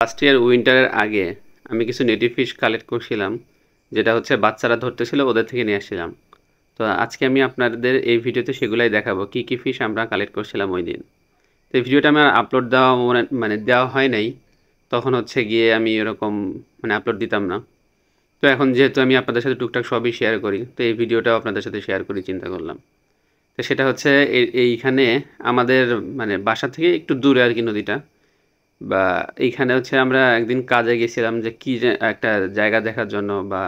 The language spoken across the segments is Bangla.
লাস্ট ইয়ার উইন্টারের আগে আমি কিছু নেটিভ ফিশ কালেক্ট করছিলাম, যেটা হচ্ছে বাচ্চারা ধরতেছিল, ওদের থেকে নিয়ে আসছিলাম। তো আজকে আমি আপনাদের এই ভিডিওতে সেগুলাই দেখাবো, কি কি ফিশ আমরা কালেক্ট করছিলাম ওই দিন। তো এই ভিডিওটা আমার আপলোড দেওয়া মানে দেওয়া হয় নাই, তখন হচ্ছে গিয়ে আমি এরকম আপলোড দিতাম না। তো এখন যেহেতু আমি আপনাদের সাথে টুকটাক সবই শেয়ার করি, তো এই ভিডিওটাও আপনাদের সাথে শেয়ার করি চিন্তা করলাম। তো সেটা হচ্ছে এইখানে আমাদের বাসা থেকে একটু দূরে আর কি নদীটা, বা এইখানে হচ্ছে আমরা একদিন কাজে গেছিলাম, যে কি যে একটা জায়গা দেখার জন্য বা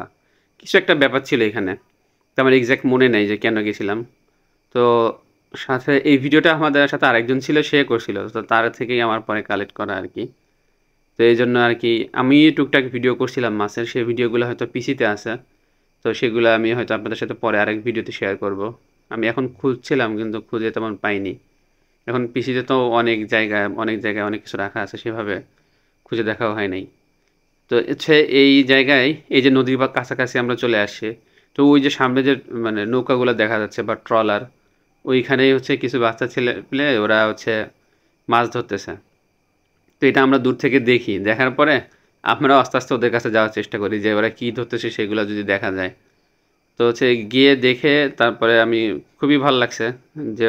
কিছু একটা ব্যাপার ছিল এখানে। তো আমার এক্সাক্ট মনে নেই যে কেন গেছিলাম। তো সাথে এই ভিডিওটা আমাদের সাথে আরেকজন ছিল, সে করছিল, তো তার থেকেই আমার পরে কালেক্ট করা আর কি। তো এই জন্য আর কি আমি টুকটাক ভিডিও করছিলাম মাছের, সেই ভিডিওগুলো হয়তো পিসিতে আছে। তো সেগুলো আমি হয়তো আপনাদের সাথে পরে আরেক ভিডিওতে শেয়ার করব। আমি এখন খুঁজছিলাম কিন্তু খুঁজে তেমন পাইনি। এখন পিসিতে তো অনেক জায়গায় অনেক কিছু রাখা আছে, সেভাবে খুঁজে দেখাও হয় নাই। তো হচ্ছে এই জায়গায়, এই যে নদীর বা কাছাকাছি আমরা চলে আসছি, তো ওই যে সামনে যে নৌকাগুলো দেখা যাচ্ছে বা ট্রলার, ওইখানেই হচ্ছে কিছু বাচ্চা ছেলে পেলে ওরা হচ্ছে মাছ ধরতেছে। তো এটা আমরা দূর থেকে দেখি, দেখার পরে আমরা আস্তে আস্তে ওদের কাছে যাওয়ার চেষ্টা করি যে ওরা কী ধরতেছে সেগুলো যদি দেখা যায়। তো হচ্ছে গিয়ে দেখে তারপরে আমি খুবই ভালো লাগছে যে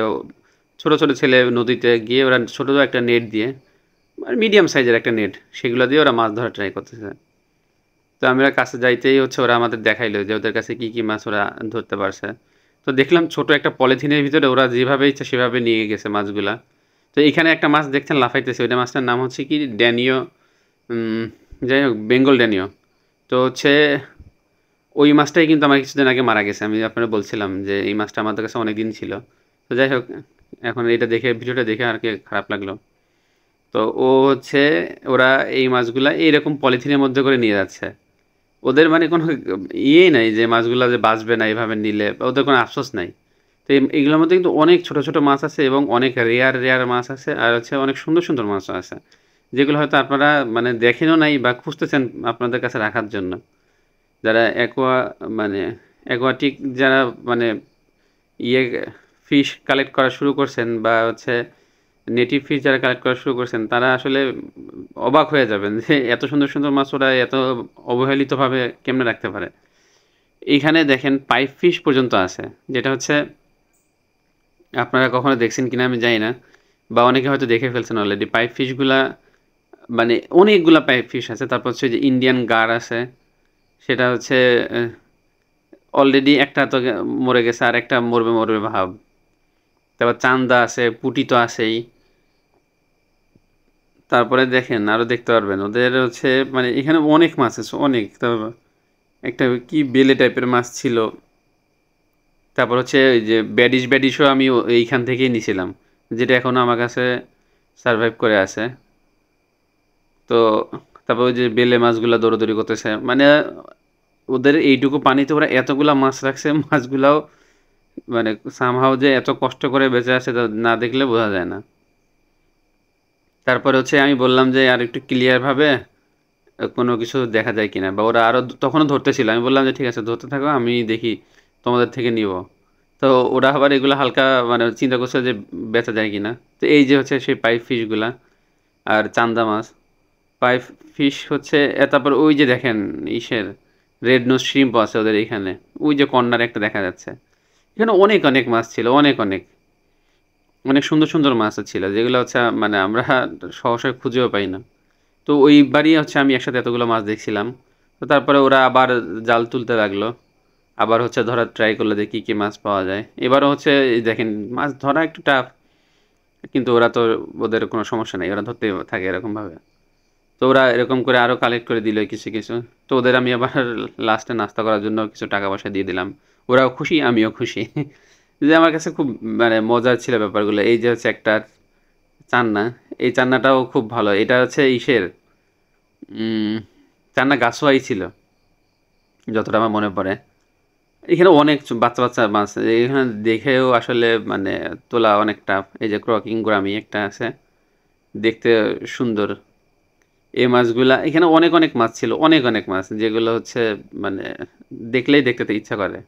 ছোট ছোট ছেলে নদীতে গিয়ে ওরা ছোট একটা নেট দিয়ে, মিডিয়াম সাইজের একটা নেট, সেগুলো দিয়ে ওরা মাছ ধরা ট্রাই করতেছে। তো আমরা কাছে যাইতেই হচ্ছে ওরা আমাদের দেখাইলো যে ওদের কাছে কি কি মাছ ওরা ধরতে পারছে। তো দেখলাম ছোট একটা পলিথিনের ভিতরে ওরা যেভাবে ইচ্ছা সেভাবে নিয়ে গেছে মাছগুলা। তো এখানে একটা মাছ দেখছেন লাফাইতেছে, ওইটা মাছটার নাম হচ্ছে কি ড্যানিও, উম, যাই হোক বেঙ্গল ড্যানিও। তো হচ্ছে ওই মাছটাই কিন্তু আমার কিছুদিন আগে মারা গেছে, আমি আপনারা বলছিলাম যে এই মাছটা আমাদের কাছে অনেক দিন ছিল। তো যাই হোক, এখন এটা দেখে ভিডিওটা দেখে আর কি খারাপ লাগলো। তো ও হচ্ছে ওরা এই মাছগুলা এইরকম পলিথিনের মধ্যে করে নিয়ে যাচ্ছে। ওদের কোনো ইয়েই নাই যে মাছগুলা যে বাঁচবে না এভাবে নিলে, ওদের কোনো আফসোস নাই। তো এইগুলোর মধ্যে কিন্তু অনেক ছোট ছোট মাছ আছে এবং অনেক রেয়ার রেয়ার মাছ আছে, আর হচ্ছে অনেক সুন্দর সুন্দর মাছও আছে, যেগুলো হয়তো আপনারা দেখেনও নাই বা খুঁজতেছেন আপনাদের কাছে রাখার জন্য। যারা মানে অ্যাকোয়াটিক, যারা মানে ইয়ে ফিশ কালেক্ট করা শুরু করছেন বা হচ্ছে নেটিভ ফিশ যারা কালেক্ট করা শুরু করছেন, তারা আসলে অবাক হয়ে যাবেন যে এত সুন্দর সুন্দর মাছ ওরা এত অবহেলিতভাবে কেমনে রাখতে পারে। এইখানে দেখেন পাইপ ফিশ পর্যন্ত আছে, যেটা হচ্ছে আপনারা কখনো দেখছেন কিনা আমি জানি না, বা অনেকে হয়তো দেখে ফেলছেন অলরেডি। পাইপ ফিশগুলা অনেকগুলা পাইপ ফিশ আছে। তারপর হচ্ছে যে ইন্ডিয়ান গার আছে, সেটা হচ্ছে অলরেডি একটা তো মরে গেছে, আর একটা মরবে মরবে ভাব। তারপর চান্দা আছে, পুঁটি তো আছেই। তারপরে দেখেন আরো দেখতে পারবেন ওদের হচ্ছে এখানে অনেক মাছ আছে, অনেক। তারপর একটা কি বেলে টাইপের মাছ ছিল। তারপর হচ্ছে ওই যে ব্যাডিশও আমি এইখান থেকেই নিছিলাম, যেটা এখনো আমার কাছে সারভাইভ করে আছে। তো তারপর ওই যে বেলে মাছগুলা দৌড়াদৌড়ি করতেছে, ওদের এইটুকু পানিতে ওরা এতগুলা মাছ রাখছে, মাছগুলাও সামহাও যে এত কষ্ট করে বেঁচে আছে তা না দেখলে বোঝা যায় না। তারপরে হচ্ছে আমি বললাম যে আর একটু ক্লিয়ার ভাবে কোনো কিছু দেখা যায় কিনা, বা ওরা আরো তখনও ধরতেছিল। আমি বললাম যে ঠিক আছে ধরতে থাকো, আমি দেখি তোমাদের থেকে নিব। তো ওরা আবার এগুলো হালকা চিন্তা করছে যে বেচা যায় কিনা। তো এই যে হচ্ছে সেই পাইপ ফিশগুলা আর চান্দা মাছ। পাইপ ফিশ হচ্ছে তারপর ওই যে দেখেন ইসের রেড নোজ শ্রিম্প আছে ওদের এখানে, ওই যে কর্নার একটা দেখা যাচ্ছে। এখানে অনেক অনেক মাছ ছিল, অনেক অনেক অনেক সুন্দর সুন্দর মাছ ছিল, যেগুলো হচ্ছে আমরা সহসায় খুঁজেও পাই না। তো ওইবারই হচ্ছে আমি একসাথে এতগুলো মাছ দেখছিলাম। তো তারপরে ওরা আবার জাল তুলতে লাগলো, আবার হচ্ছে ধরার ট্রাই করলো যে কী কী মাছ পাওয়া যায়। এবারও হচ্ছে এই দেখেন মাছ ধরা একটু টাফ, কিন্তু ওরা তো, ওদের কোনো সমস্যা নেই, ওরা ধরতে থাকে এরকমভাবে। তো ওরা এরকম করে আরও কালেক্ট করে দিল কিছু কিছু। তো ওদের আমি আবার লাস্টে নাস্তা করার জন্য কিছু টাকা পয়সা দিয়ে দিলাম। ওরাও খুশি, আমিও খুশি। যে আমার কাছে খুব মজার ছিল ব্যাপারগুলো। এই যে হচ্ছে একটা চান্না, এই চান্নাটাও খুব ভালো। এটা হচ্ছে ইসের উম, চান্না গাছুয়াই ছিল যতটা আমার মনে পড়ে। এখানে অনেক বাচ্চা বাচ্চা মাছ, এখানে দেখেও আসলে তোলা অনেক টাফ। এই যে ক্রকিং গোরামি একটা আছে, দেখতে সুন্দর। এই মাছগুলা এখানে অনেক অনেক মাছ ছিল, অনেক অনেক মাছ, যেগুলো হচ্ছে মানে দেখলেই দেখতে তো ইচ্ছা করে।